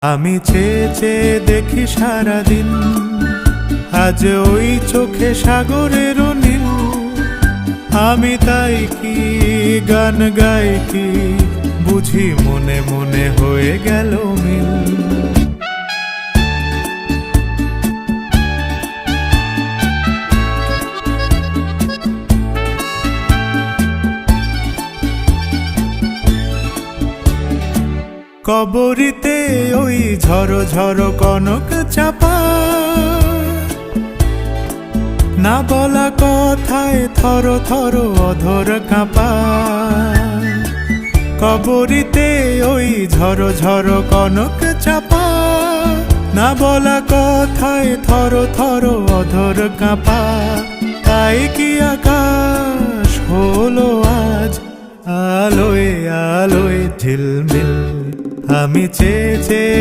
আমি চেয়ে চেয়ে দেখি সারাদিন, আজ ওই চোখে সাগরের নীল। আমি তাই কি গান গাই কি, বুঝি মনে মনে হয়ে গেল মিল। কবরিতে ওই ঝড়ো ঝড়ো কনক চাপা, না বলা কথায় থর থর অধর কাঁপা। কবরিতে ওই ঝড়ো ঝড়ো কনক চাপা, না বলা কথায় থর থর অধর কাঁপা। তাই কি আকাশ হলো আজ আলোয় আলোয় ঝিলমিল। আমি চেয়ে চেয়ে